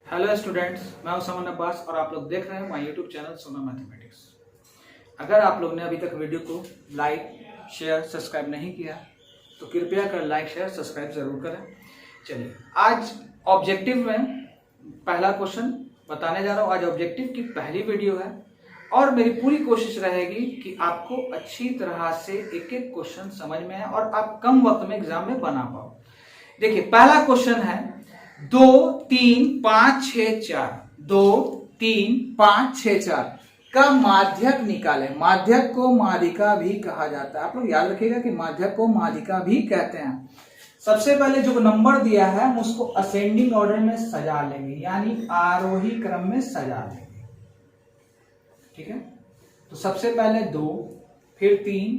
Hello students, मैं हूं समन अब्बास और आप लोग देख रहे हैं माय यूट्यूब चैनल सोना मैथमेटिक्स। अगर आप लोग ने अभी तक वीडियो को लाइक शेयर सब्सक्राइब नहीं किया तो कृपया कर लाइक शेयर सब्सक्राइब जरूर करें। चलिए, आज ऑब्जेक्टिव में पहला क्वेश्चन बताने जा रहा हूं। आज ऑब्जेक्टिव की पहली वीडियो है और मेरी पूरी कोशिश रहेगी कि आपको अच्छी तरह से एक एक क्वेश्चन समझ में आए और आप कम वक्त में एग्जाम में बना पाओ। देखिए, पहला क्वेश्चन है 2 3 5 6 4 2 3 5 6 4 का माध्यक निकालें। माध्यक को माध्यिका भी कहा जाता है। आप लोग याद रखिएगा कि माध्यक को माध्यिका भी कहते हैं। सबसे पहले जो नंबर दिया है हम उसको असेंडिंग ऑर्डर में सजा लेंगे, यानी आरोही क्रम में सजा लेंगे। ठीक है, तो सबसे पहले 2, फिर 3,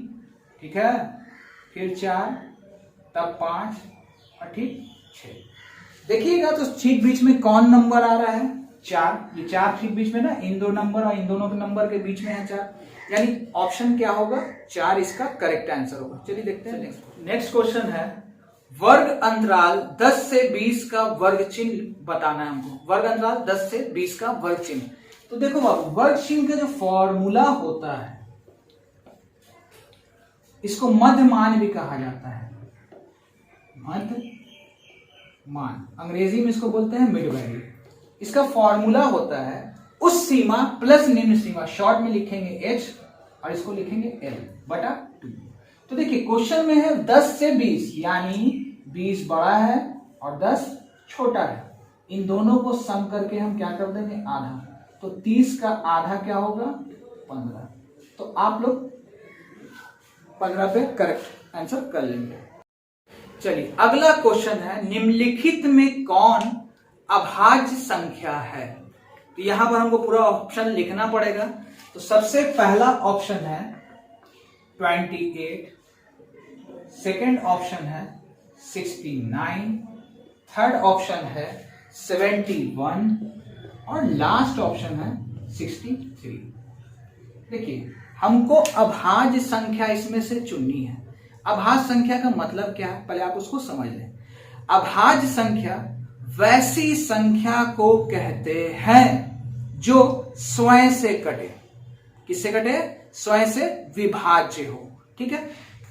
ठीक है, फिर 4, तब 5 और ठीक 6। देखिएगा तो ठीक बीच में कौन नंबर आ रहा है? 4। ये 4 ठीक बीच में ना, इन दो नंबर और इन दोनों के नंबर के बीच में है 4, यानी ऑप्शन क्या होगा? 4 इसका करेक्ट आंसर होगा। चलिए देखते हैं नेक्स्ट क्वेश्चन है। वर्ग अंतराल 10 से 20 का वर्ग चिन्ह बताना है हमको। वर्ग अंतराल 10 से 20 का वर्ग चिन्ह। तो देखो बाबू, वर्ग चिन्ह का जो फॉर्मूला होता है इसको मध्यमान भी कहा जाता है। मध्य मान, अंग्रेजी में इसको बोलते हैं मिड वैल्यू। इसका फॉर्मूला होता है उस सीमा प्लस निम्न सीमा, शॉर्ट में लिखेंगे h और इसको लिखेंगे l/2। तो देखिए क्वेश्चन में है 10 से 20, यानी 20 बड़ा है और 10 छोटा है। इन दोनों को सम करके हम क्या कर देंगे? आधा। तो 30 का आधा क्या होगा? 15। तो आप लोग 15 पे करेक्ट आंसर कर लेंगे। चलिए, अगला क्वेश्चन है, निम्नलिखित में कौन अभाज्य संख्या है? तो यहां पर हमको पूरा ऑप्शन लिखना पड़ेगा। तो सबसे पहला ऑप्शन है 28, सेकंड ऑप्शन है 69, थर्ड ऑप्शन है 71 और लास्ट ऑप्शन है 63। देखिए, हमको अभाज्य संख्या इसमें से चुननी है। अभाज्य संख्या का मतलब क्या है, पहले आप उसको समझ लें। अभाज्य संख्या वैसी संख्या को कहते हैं जो स्वयं से कटे। किससे कटे? स्वयं से विभाज्य हो। ठीक है,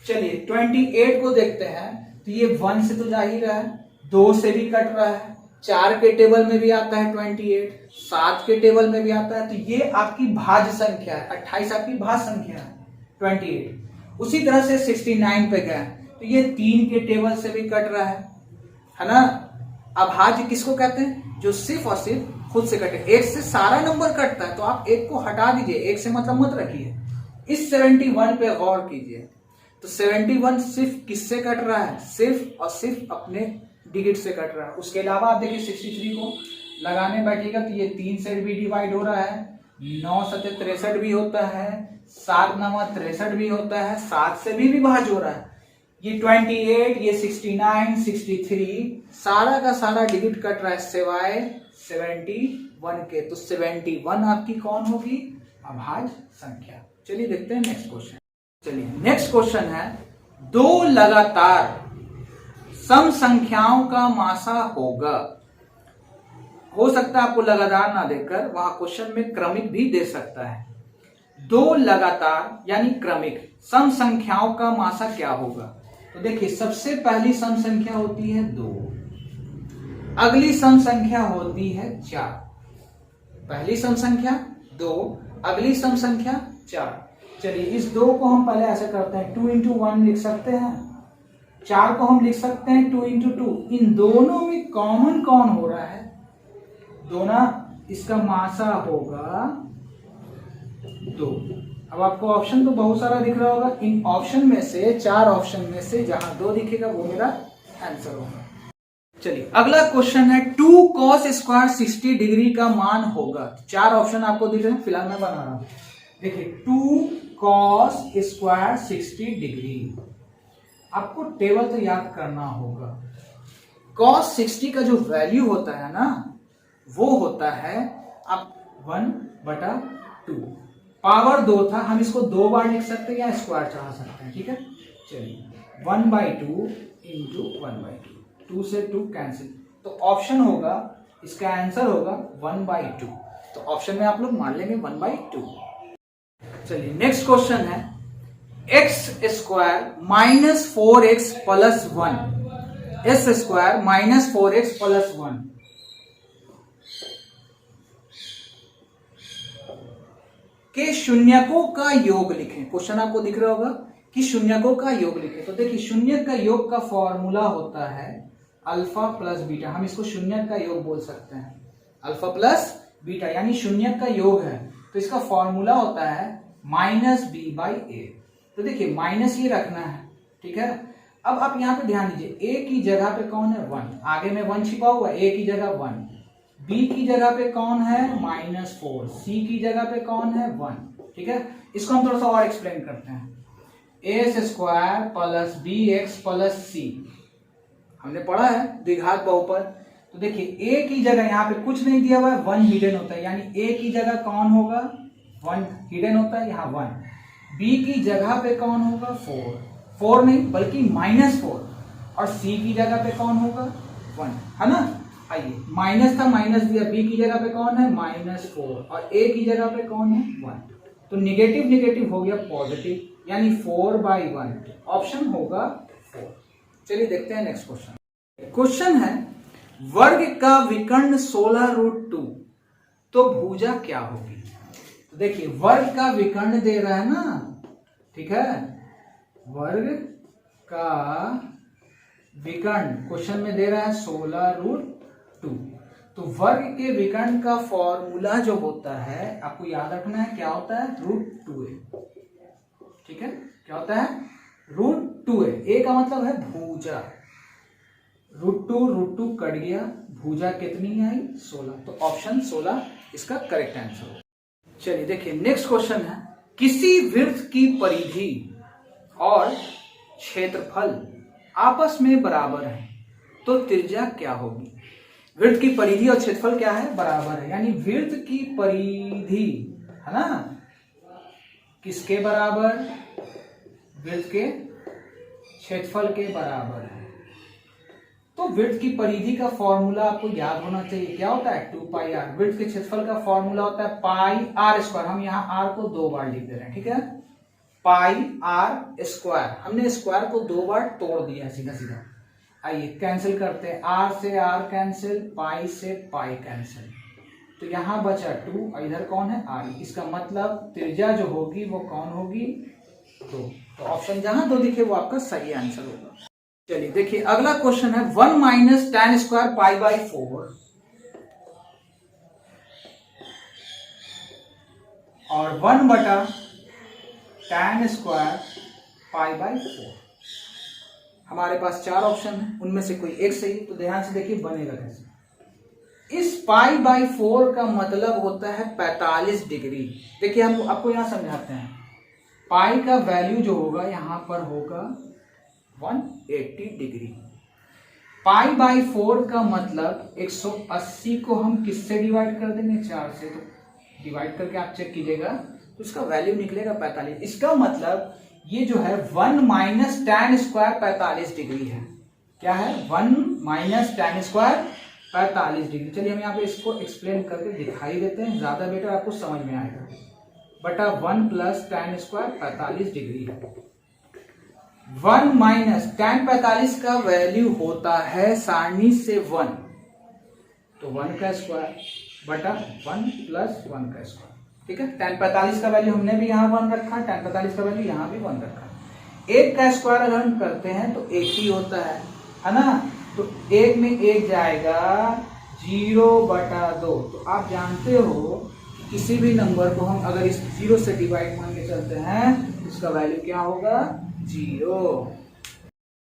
चलिए 28 को देखते हैं। तो ये 1 से तो जा ही रहा है, 2 से भी कट रहा है, 4 के टेबल में भी आता है 28, 7 के टेबल में भी आता है। तो ये आपकी भाज्य संख्या है। 28 आपकी भाज्य संख्या है, 28। उसी तरह से 69 पे गया तो ये 3 के टेबल से भी कट रहा है ना। अभाज्य किसको कहते हैं? जो सिर्फ और सिर्फ खुद से कटे। 1 से सारा नंबर कटता है तो आप 1 को हटा दीजिए, 1 से मतलब मत रखिए। इस 71 पे गौर कीजिए। तो 71 सिर्फ किससे कट रहा है? सिर्फ और सिर्फ अपने डिजिट से कट रहा है। उसके अलावा आप देखिए 63 को लगाने बैठिएगा तो ये 3 से भी डिवाइड हो रहा है, 9 सत्ते 63 भी होता है, 7 9 63 भी होता है, 7 से भी विभाज्य हो रहा है। ये 28, ये 69, 63 सारा का सारा डिजिट कट रहा है सिवाय 71 के। तो 71 आपकी कौन होगी? अभाज्य संख्या। चलिए देखते हैं नेक्स्ट क्वेश्चन। चलिए नेक्स्ट क्वेश्चन है, 2 लगातार सम संख्याओं का मासा होगा। हो सकता है आपको लगातार ना देकर वहां क्वेश्चन में क्रमिक भी दे सकता है। 2 लगातार यानी क्रमिक सम संख्याओं का मासा क्या होगा? तो देखिए, सबसे पहली सम संख्या होती है 2, अगली सम संख्या होती है 4। पहली सम संख्या 2, अगली सम संख्या 4। चलिए इस 2 को हम पहले ऐसे करते हैं, 2 into 1 लिख सकते हैं, 4 को हम लिख सकते हैं 2 into 2। इन दोनों में कॉमन कौन हो रहा है? दोनों, इसका मासा होगा 2। अब आपको ऑप्शन तो बहुत सारा दिख रहा होगा। इन ऑप्शन में से, 4 ऑप्शन में से जहां 2 दिखेगा वो मेरा आंसर होगा। चलिए अगला क्वेश्चन है, 2 cos स्क्वायर 60 डिग्री का मान होगा। 4 ऑप्शन आपको दिख रहे हैं, फिलहाल मैं बना रहा हूं। देखिए 2 cos स्क्वायर 60 डिग्री, आपको टेबल तो याद करना होगा। cos 60 का जो वैल्यू होता है ना, वो होता है आप 1/2। पावर 2 था, हम इसको 2 बार लिख सकते हैं या स्क्वायर चढ़ा सकते हैं। ठीक है, चलिए 1/2 into 1/2, 2 से 2 कैंसिल। तो ऑप्शन होगा इसका आंसर होगा 1/2। तो ऑप्शन में आप लोग मान लेंगे 1/2। चलिए नेक्स्ट क्वेश्चन है x² minus 4x plus 1, s² minus 4x plus 1 के शून्यकों का योग लिखें। क्वेश्चन आपको दिख रहा होगा कि शून्यकों का योग लिखें। तो देखिए शून्य का योग का फॉर्मूला होता है अल्फा प्लस बीटा। हम इसको शून्य का योग बोल सकते हैं, अल्फा प्लस बीटा यानी शून्य का योग है। तो इसका फॉर्मूला होता है -b/a। तो देखिए माइनस ये रखना है, ठीक है। अब आप यहाँ पे ध्यान दीजिए, a की जगह पे कौन है 1, आगे में 1 छिपा हुआ, a की जगह 1, b की जगह पे कौन है -4, c की जगह पे कौन है 1, ठीक है। इसको हम थोड़ा सा और एक्सप्लेन करते हैं। a² plus bx plus c हमने पढ़ा है द्विघात बहुपद। तो देखिए a की जगह यहाँ पे कुछ नहीं दिया हुआ है, 1 हिडन होता है, यानी a की जगह कौन होगा 1 हिडन होता है यहाँ 1। b की जगह पे कौन होगा 4 नहीं बल्कि -4, और c की जगह पे कौन होगा 1, है ना। आइए माइनस था माइनस दिया, b की जगह पे कौन है -4 और a की जगह पे कौन है 1। तो निगेटिव निगेटिव हो गया पॉजिटिव, यानी 4/1 ऑप्शन होगा 4। चलिए देखते हैं नेक्स्ट क्वेश्चन। क्वेश्चन है वर्ग का विकर्ण 16√2, तो भुजा क्या होगी। तो देखिए वर्ग का विकर्ण दे रहा है ना, ठीक है, वर्ग का विकर्ण क्वेश्चन में दे रहा है 16√2। तो वर्ग के विकर्ण का फॉर्मूला जो होता है आपको याद रखना है, क्या होता है √2a, ठीक है। क्या होता है √2a, a का मतलब है भुजा, √2 कट गया, भुजा कितनी आई 16। तो ऑप्शन 16 इसका करेक्ट आंसर होगा। चलिए देखिए नेक्स्ट क्वेश्चन है किसी वृत्त की परिधि और क्षेत्रफल आपस में बराबर है, तो त्रिज्या क्या होगी। वृत्त की परिधि और क्षेत्रफल क्या है बराबर है, यानी वृत्त की परिधि है ना किसके बराबर, वृत्त के क्षेत्रफल के बराबर है। तो वृत्त की परिधि का फॉर्मूला आपको याद होना चाहिए, क्या होता है 2πr। वृत्त के क्षेत्रफल का फॉर्मूला होता है πr²। हम यहाँ r को 2 बार लिख दे रहे हैं, ठीक है, πr²। हमने स्क्वायर को 2 बार तोड़ दिया सीधा सीधा। आइए कैंसिल करते हैं, r से r कैंसिल, पाई से पाई कैंसिल, तो यहाँ बचा 2 और इधर कौन है r। इसका मतलब त्रिज्या जो होगी वो कौन होगी 2। तो ऑप्शन जहां 2 दिखे वो आपका सही आंसर होगा। चलिए देखिए अगला क्वेश्चन है 1 - tan² π/4 और 1/tan² π/4। हमारे पास 4 ऑप्शन है, उनमें से कोई एक सही। तो ध्यान से देखिए बनेगा कैसे। इस π/4 का मतलब होता है 45 डिग्री। देखिए हम आपको यहां समझाते हैं, पाई का वैल्यू जो होगा यहां पर होगा 180 डिग्री। π/4 का मतलब 180 को हम किससे डिवाइड कर देंगे 4 से, तो डिवाइड करके आप चेक कीजिएगा तो इसका वैल्यू निकलेगा 45। इसका मतलब ये जो है 1 - tan² 45 डिग्री है। क्या है 1 - tan² 45 डिग्री। चलिए हम यहाँ पे इसको एक्सप्लेन करके दिखाई देते हैं, ज्यादा बेटर आपको समझ में आएगा। बटा 1 + tan² 45 डिग्री है। 1 - tan 45 का वैल्यू होता है सारणी से 1, तो 1 का स्क्वायर बटा 1 + 1 का स्क्वायर, ठीक है। tan 45 का वैल्यू हमने भी यहाँ 1 रखा, tan 45 का वैल्यू यहाँ भी 1 रखा। 1 का स्क्वायर अगर हम करते हैं तो 1 ही होता है ना। तो 1 में 1 जाएगा 0/2। तो आप जानते हो किसी भी नंबर को हम अगर इस 0 से डिवाइड मान के चलते हैं इसका वैल्यू क्या होगा 0।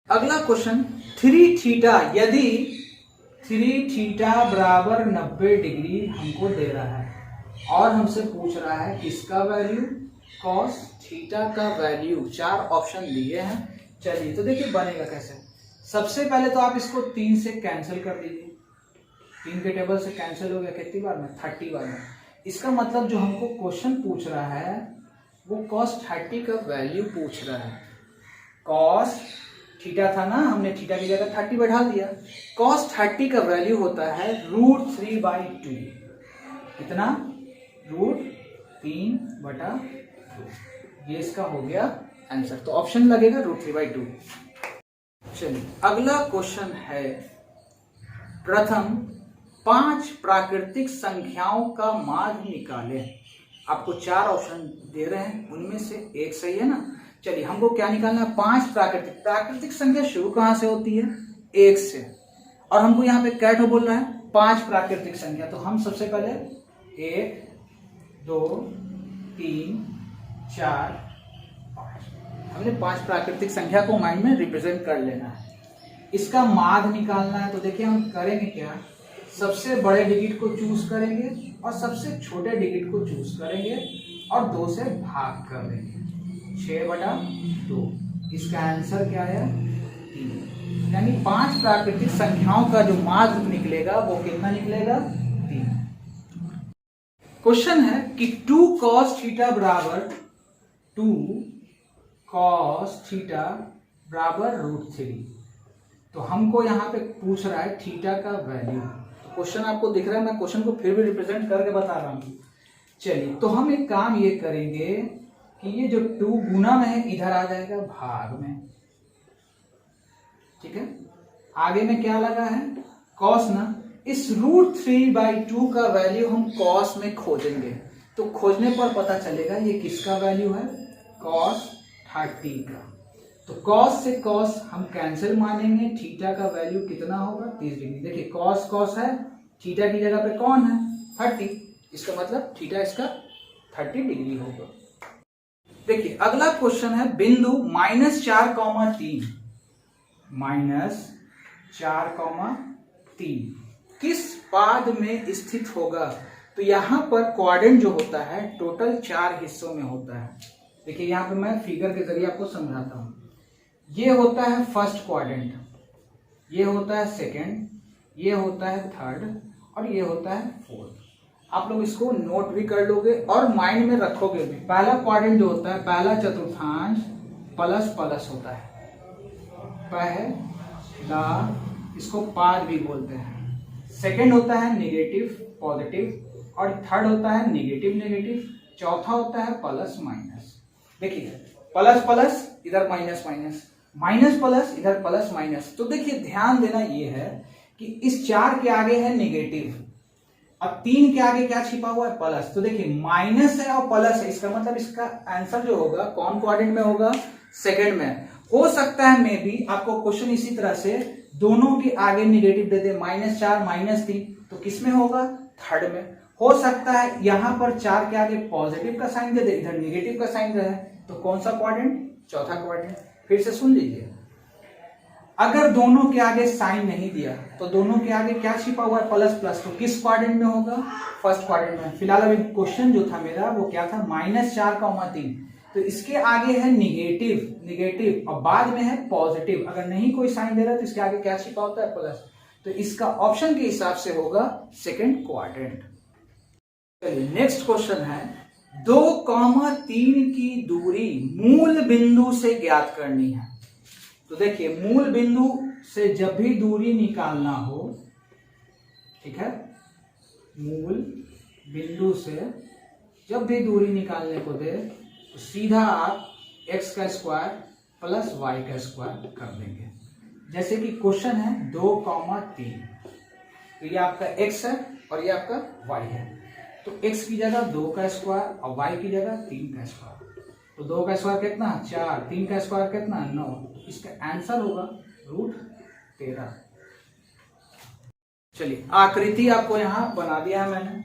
अगला क्वेश्चन 3θ, यदि 3θ बराबर 90 डिग्री हमको दे रहा है और हमसे पूछ रहा है किसका वैल्यू cos थीटा का वैल्यू। 4 ऑप्शन दिए हैं। चलिए तो देखिए बनेगा कैसे। सबसे पहले तो आप इसको 3 से कैंसिल कर दीजिए, 3 के टेबल से कैंसिल हो गया कितनी बार में 30 बार में। इसका मतलब जो हमको क्वेश्चन पूछ रहा है वो cos 30 का वैल्यू पूछ रहा है। cos थीटा था ना, हमने थीटा की जगह 30 बैठा दिया। cos 30 का वैल्यू होता है √3/2। कितना? √3/2। ये इसका हो गया आंसर। तो ऑप्शन लगेगा √3/2। चलिए अगला क्वेश्चन है, प्रथम 5 प्राकृतिक संख्याओं का माध्य निकालें। आपको 4 ऑप्शन दे रहे हैं, उनमें से एक सही है ना। चलिए हमको क्या निकालना है? 5 प्राकृतिक संख्या शुरू कहां से होती है? 1 से। और हमको यहाँ पे क्या तो बोल रहा है? 5 प्राकृतिक संख्या। तो हम सबसे पहले 1 2 3 4 5, हमने 5 प्राकृतिक संख्या को माइंड में रिप्रेजेंट कर लेना है। इसका माध्य निकालना है। तो देखिए हम करेंगे क्या, सबसे बड़े डिजिट को चूज करेंगे और सबसे छोटे डिजिट को चूज करेंगे और 2 से भाग कर देंगे। 6/2। इसका आंसर क्या है? 3। यानी 5 प्राकृतिक संख्याओं का जो माध्य निकलेगा वो कितना निकलेगा? 3। क्वेश्चन है कि 2 cos थीटा बराबर √3। तो हमको यहाँ पे पूछ रहा है थीटा का वैल्यू। तो क्वेश्चन आपको दिख रहा है, मैं क्वेश्चन को फिर भी रिप्रेजेंट करके बता रहा हूँ। चलिए तो हम एक काम ये करेंगे कि ये जो 2 गुना में है इधर आ जाएगा भाग में। ठीक है, आगे में क्या लगा है? cos ना। इस √3/2 का वैल्यू हम cos में खोजेंगे। तो खोजने पर पता चलेगा ये किसका वैल्यू है? cos 30 का। तो cos से cos हम कैंसिल मानेंगे, थीटा का वैल्यू कितना होगा? 30 डिग्री। देखिए cos है, थीटा की जगह पे कौन है? 30। इसका मतलब थीटा इसका 30 डिग्री होगा। देखिए अगला क्वेश्चन है, बिंदु -4,3 -4,3 किस पाद में स्थित होगा? तो यहाँ पर क्वाड्रेंट जो होता है टोटल 4 हिस्सों में होता है। देखिए यहाँ पे मैं फिगर के जरिए आपको समझाता हूँ। ये होता है फर्स्ट क्वाड्रेंट, ये होता है सेकंड, ये होता है थर्ड और ये होता है फोर्थ। आप लोग इसको नोट भी कर लोगे और माइंड में रखोगे भी। पहला क्वाड्रेंट जो होता है, पहला चतुर्थांश प्लस होता है। पहला, इसको पाद भी बोलते हैं। सेकंड होता है नेगेटिव पॉजिटिव और थर्ड होता है नेगेटिव, चौथा होता है प्लस माइनस। देखिए प्लस इधर माइनस प्लस इधर प्लस माइनस। तो देखिए ध्यान देना ये है कि इस 4 के आगे है नेगेटिव और 3 के आगे क्या छिपा हुआ है? प्लस। तो देखिए माइनस है और प्लस है, इसका मतलब इसका आंसर जो होगा कौन क्वाड्रेंट में होगा? सेकंड में। हो सकता है मे बी आपको क्वेश्चन इसी तरह से दोनों के आगे नेगेटिव दे दे, -4 -3, तो किस में होगा? थर्ड में। हो सकता है यहां पर 4 के आगे पॉजिटिव का साइन दे दे, इधर नेगेटिव का साइन रहे, तो कौन सा क्वाड्रेंट? चौथा क्वाड्रेंट। फिर से सुन लीजिए, अगर दोनों के आगे साइन नहीं दिया तो दोनों के आगे क्या छिपा हुआ है? प्लस, तो किस क्वाड्रेंट में होगा? फर्स्ट क्वाड्रेंट में। फिलहाल अभी क्वेश्चन जो था मेरा वो क्या था? -4,3। तो इसके आगे है नेगेटिव और बाद में है पॉजिटिव। अगर नहीं कोई साइन दे रहा तो इसके आगे क्या छिपा होता है? प्लस। तो इसका ऑप्शन के हिसाब से होगा सेकंड क्वाड्रेंट। चलिए नेक्स्ट क्वेश्चन है, 2,3 की दूरी मूल बिंदु से ज्ञात करनी है। तो देखिए मूल बिंदु से जब भी दूरी निकालना हो, ठीक है, मूल बिंदु से जब भी दूरी निकालने को दे तो सीधा आप x का स्क्वायर प्लस y का स्क्वायर कर देंगे। जैसे कि क्वेश्चन है 2,3, तो ये आपका x है और ये आपका y है। तो x की जगह 2 का स्क्वायर और y की जगह 3 का स्क्वायर। तो 2 का स्क्वायर कितना? 4, 3 का स्क्वायर कितना? 9। इसका आंसर होगा √13। चलिए आकृति आपको यहां बना दिया है मैंने,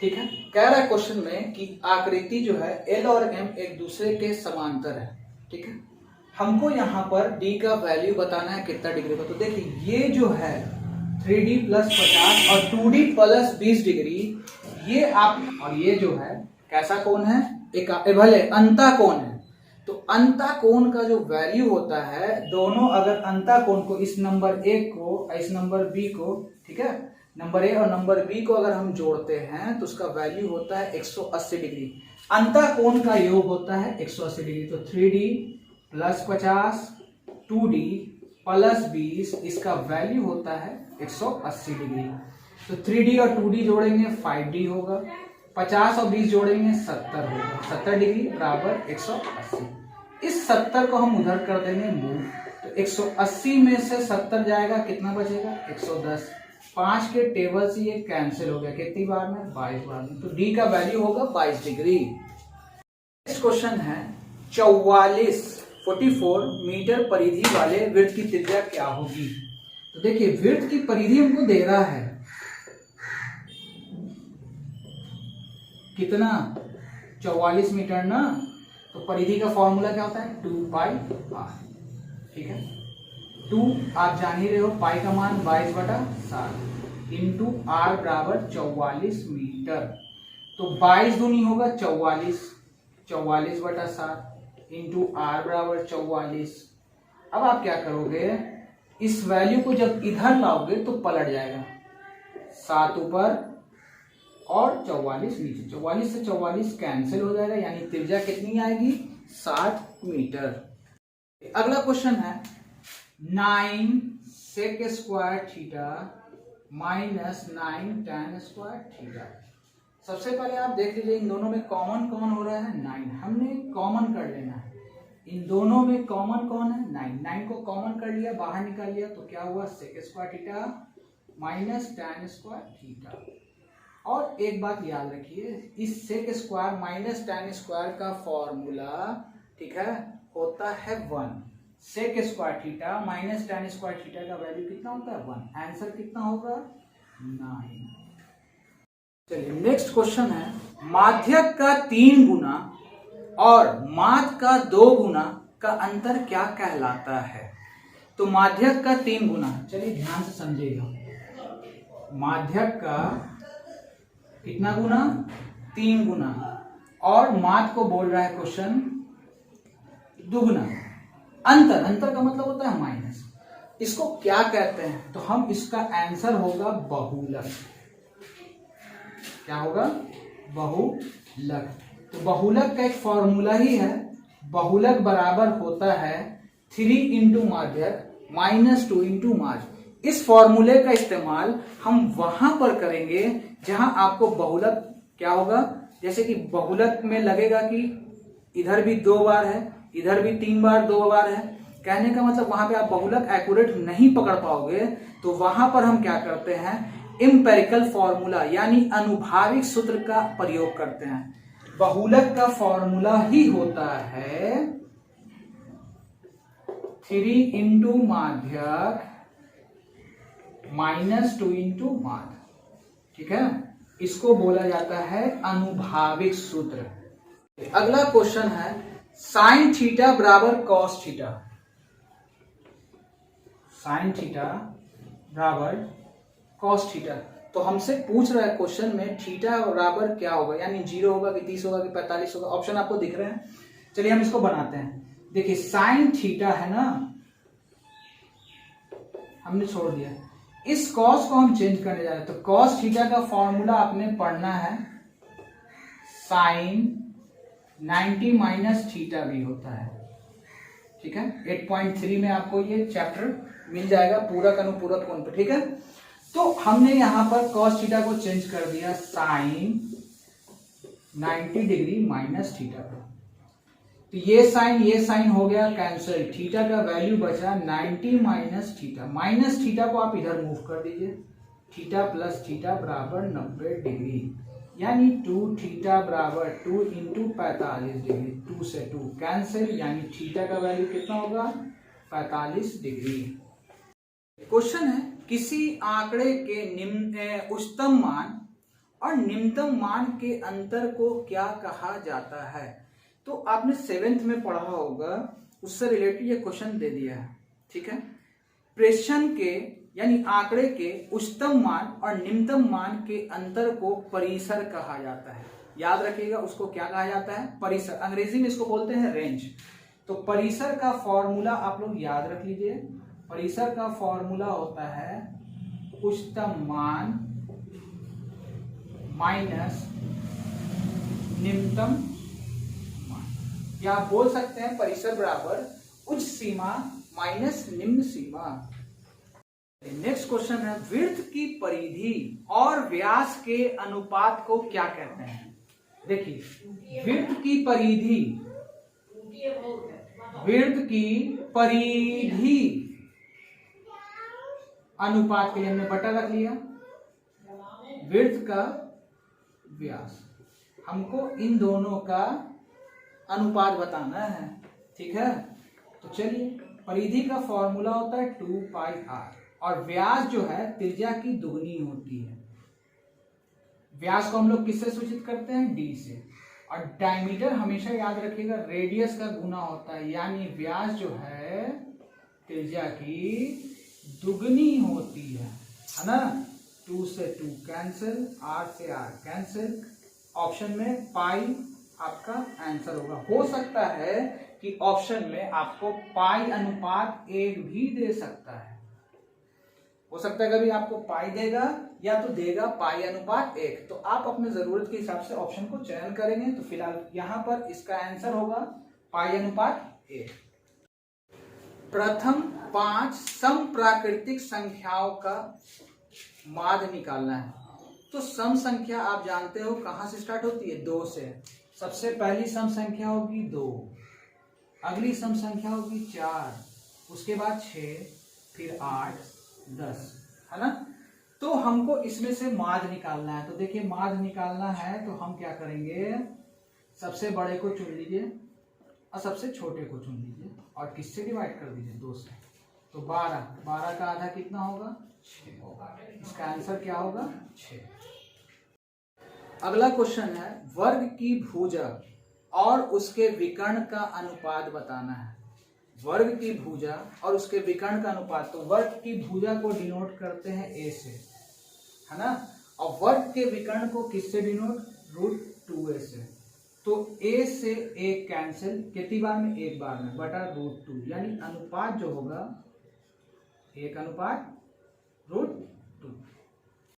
ठीक है। कह रहा है क्वेश्चन में कि आकृति जो है L और M एक दूसरे के समांतर है, ठीक है। हमको यहाँ पर D का वैल्यू बताना है कितना डिग्री का। तो देखिए ये जो है 3D + 50 और 2D + 20 डिग्री, ये आप, और ये जो है कैसा कोण है? एक भले अंता कोण है। तो अंता कोण का जो वैल्यू होता है, दोनों अगर अंता कोण को, इस नंबर 1 को इस नंबर B को, ठीक है, नंबर A और नंबर B को अगर हम जोड़ते हैं तो उसका वैल्यू होता है 180 डिग्री। अंता कोण का योग होता है 180 डिग्री। तो 3D + 50 2D प्लस 20, इसका वैल्यू होता है 180 डिग्री। तो 3D और 2D जोड़ेंगे 5D होगा, 50 और 20 जोड़ेंगे 70 होगा, 70 डिग्री बराबर 180। इस 70 को हम उधर कर देंगे मूव, तो 180 में से 70 जाएगा, कितना बचेगा 110। 5 के टेबल से ये कैंसिल हो गया, कितनी बार में 22 बार में, तो डी का वैल्यू होगा 22 डिग्री। नेक्स्ट क्वेश्चन है 44 मीटर परिधि वाले वृत्त की त्रिज्या क्या होगी। तो देखिए वृत्त की परिधि हमको दे रहा है कितना 44 मीटर ना, तो परिधि का फॉर्मूला क्या होता है 2 पाई आर। ठीक है, 2 आप जान ही रहे हो, पाई का मान 22/7 इंटू आर बराबर 44 मीटर। तो 22 दूनी होगा 44, 44/7 इंटू आर बराबर 44। अब आप क्या करोगे, इस वैल्यू को जब इधर लाओगे तो पलट जाएगा, 7 ऊपर और 44 नीचे, 44 से 44 कैंसिल हो जाएगा, यानी त्रिज्या कितनी आएगी 60 मीटर। अगला क्वेश्चन है 9 sec square theta minus 9 tan square theta. सबसे पहले आप देख लीजिए इन दोनों में कॉमन कौन हो रहा है 9, हमने कॉमन कर लेना है। इन दोनों में कॉमन कौन है 9, 9 को कॉमन कर लिया, बाहर निकाल लिया, तो क्या हुआ sec square theta minus tan square theta. और एक बात याद रखिए, इस sec square minus tan square का फॉर्मूला ठीक है होता है 1। sec square theta minus tan square theta का वैल्यू कितना होता है 1। आंसर कितना होगा 9। चलिए नेक्स्ट क्वेश्चन है माध्यक का 3 गुना और माध्य का 2 गुना का अंतर क्या कहलाता है। तो माध्यक का 3 गुना, चलिए ध्यान से समझिएगा, माध्यक का कितना गुना 3 गुना, और माध्य को बोल रहा है क्वेश्चन दुगुना। अंतर, अंतर का मतलब होता है माइनस, इसको क्या कहते हैं, तो हम इसका आंसर होगा बहुलक। क्या होगा बहुलक। तो बहुलक का एक फॉर्मूला ही है, बहुलक बराबर होता है 3 इंटू माध्यक माइनस 2 इंटू माध्य। इस फॉर्मूले का इस्तेमाल हम वहां पर करेंगे जहां आपको बहुलक क्या होगा, जैसे कि बहुलक में लगेगा कि इधर भी 2 बार है, इधर भी 3 बार 2 बार है, कहने का मतलब वहां पे आप बहुलक एक्यूरेट नहीं पकड़ पाओगे। तो वहां पर हम क्या करते हैं एम्पिरिकल फॉर्मूला यानी अनुभाविक सूत्र का प्रयोग करते हैं। बहुलक का फॉर्मूला ही होता है 3 इंटू माध्यक माइनस 2 इंटू माध्य। ठीक है, इसको बोला जाता है अनुभाविक सूत्र। अगला क्वेश्चन है साइन थीटा बराबर कॉस थीटा। साइन थीटा बराबर कॉस थीटा, तो हमसे पूछ रहा है क्वेश्चन में थीटा बराबर क्या होगा, यानी 0 होगा कि 30 होगा कि 45 होगा। ऑप्शन आपको दिख रहे हैं, चलिए हम इसको बनाते हैं। देखिए साइन थीटा है ना, हमने छोड़ दिया, इस कॉस को हम चेंज करने जा रहे हैं। तो कॉस थीटा का फॉर्मूला आपने पढ़ना है साइन 90 माइनस थीटा भी होता है। ठीक है, 8.3 में आपको ये चैप्टर मिल जाएगा, पूरक अनुपूरक कोण पे। ठीक है, तो हमने यहां पर कॉस थीटा को चेंज कर दिया साइन 90 डिग्री माइनस थीटा पे। तो ये साइन हो गया कैंसिल, थीटा का वैल्यू बचा 90 माइनस थीटा। माइनस थीटा को आप इधर मूव कर दीजिए, थीटा प्लस थीटा बराबर 90 डिग्री, यानी 2 थीटा बराबर 2 इंटू 45 डिग्री। 2 से 2 कैंसिल, यानी थीटा का वैल्यू कितना होगा 45 डिग्री। क्वेश्चन है किसी आंकड़े के उच्चतम मान और निम्नतम मान के अंतर को क्या कहा जाता है। तो आपने 7th में पढ़ा होगा, उससे रिलेटेड ये क्वेश्चन दे दिया है। ठीक है, प्रेषण के यानी आंकड़े के उच्चतम मान और निम्नतम मान के अंतर को परिसर कहा जाता है। याद रखिएगा उसको क्या कहा जाता है परिसर, अंग्रेजी में इसको बोलते हैं रेंज। तो परिसर का फॉर्मूला आप लोग याद रख लीजिए, परिसर का फॉर्मूला होता है उच्चतम मान माइनस निम्नतम मान, या आप बोल सकते हैं परिसर बराबर उच्च सीमा माइनस निम्न सीमा। नेक्स्ट क्वेश्चन है, वृत्त की परिधि और व्यास के अनुपात को क्या कहते हैं? देखिए, वृत्त की परिधि अनुपात के लिए हमने बटा रख लिया, वृत्त का व्यास, हमको इन दोनों का अनुपात बताना है। ठीक है, तो चलिए, परिधि का फॉर्मूला होता है 2πr और व्यास जो है त्रिज्या की दुगनी होती है। व्यास को हम लोग किससे सूचित करते हैं? d से। और डायमीटर हमेशा याद रखिएगा रेडियस का गुना होता है, यानी व्यास जो है त्रिज्या की दुगनी होती है ना। 2 से 2 कैंसिल, r से r कैंसिल, ऑप्शन में पाई आपका आंसर होगा। हो सकता है कि ऑप्शन में आपको पाई अनुपात 1 भी दे सकता है, हो सकता है कभी आपको पाई देगा या तो देगा पाई अनुपात 1, तो आप अपने जरूरत के हिसाब से ऑप्शन को चयन करेंगे। तो फिलहाल यहां पर इसका आंसर होगा पाई अनुपात 1। प्रथम 5 समप्राकृतिक संख्याओं का माध्य निकालना है। तो सम संख्या आप जानते हो कहां से स्टार्ट होती है? 2 से। सबसे पहली सम संख्या होगी 2, अगली सम संख्या होगी 4, उसके बाद 6, फिर 8, 10, है ना। तो हमको इसमें से माध्य निकालना है। तो देखिए, माध्य निकालना है तो हम क्या करेंगे, सबसे बड़े को चुन लीजिए और सबसे छोटे को चुन लीजिए और किससे डिवाइड कर दीजिए? 2 से। तो 12 का आधा कितना होगा? 6 होगा। इसका आंसर क्या होगा? 6। अगला क्वेश्चन है, वर्ग की भुजा और उसके विकर्ण का अनुपात बताना है। वर्ग की भुजा और उसके विकर्ण का अनुपात, तो वर्ग की भुजा को डिनोट करते हैं a से, है ना, और वर्ग के विकर्ण को किससे डिनोट? √2a से। तो a से a कैंसिल, कितनी बार में? एक बार में, बटा √2, यानी अनुपात जो होगा 1 अनुपात